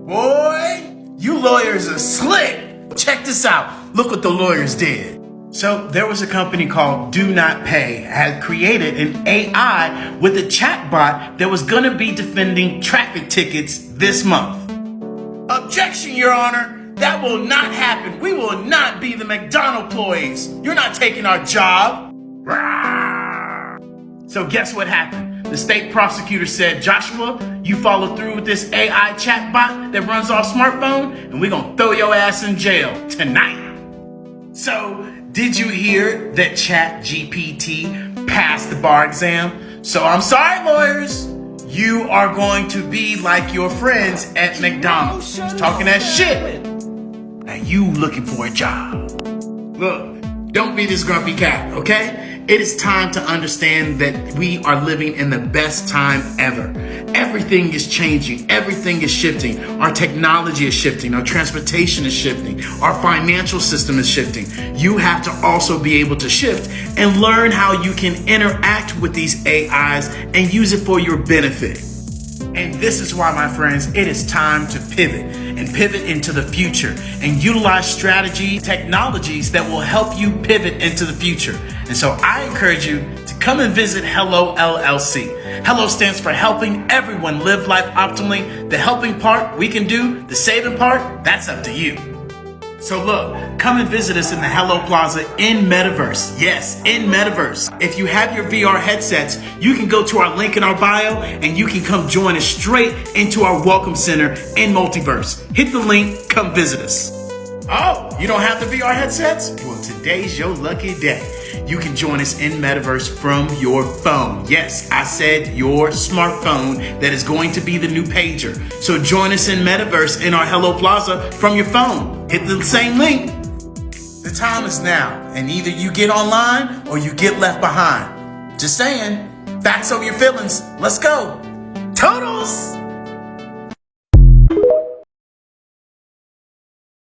Boy, you lawyers are slick. Check this out. Look what the lawyers did. So there was a company called DoNotPay had created an AI with a chatbot that was going to be defending traffic tickets this month. Objection, Your Honor. That will not happen. We will not be the McDonald's employees. You're not taking our job. So guess what happened? The state prosecutor said, Joshua, you follow through with this AI chatbot that runs off smartphone, and we're going to throw your ass in jail tonight. So, did you hear that ChatGPT passed the bar exam? So I'm sorry, lawyers. You are going to be like your friends at McDonald's. Just talking that shit. Now you looking for a job. Look, don't be this grumpy cat, okay? It is time to understand that we are living in the best time ever. Everything is changing. Everything is shifting. Our technology is shifting. Our transportation is shifting. Our financial system is shifting. You have to also be able to shift and learn how you can interact with these AIs and use it for your benefit. And this is why, my friends, it is time to pivot and pivot into the future and utilize strategy technologies that will help you pivot into the future. And so I encourage you to come and visit Hello LLC. Hello stands for helping everyone live life optimally. The helping part we can do, the saving part, that's up to you. So look, come and visit us in the Hello Plaza in Metaverse. Yes, in Metaverse. If you have your VR headsets, you can go to our link in our bio and you can come join us straight into our Welcome Center in Multiverse. Hit the link, come visit us. Oh, you don't have the VR headsets? Well, today's your lucky day. You can join us in Metaverse from your phone. Yes, I said your smartphone that is going to be the new pager. So join us in Metaverse in our Hello Plaza from your phone. Hit the same link. The time is now, and either you get online or you get left behind. Just saying, facts over your feelings. Let's go. Totals!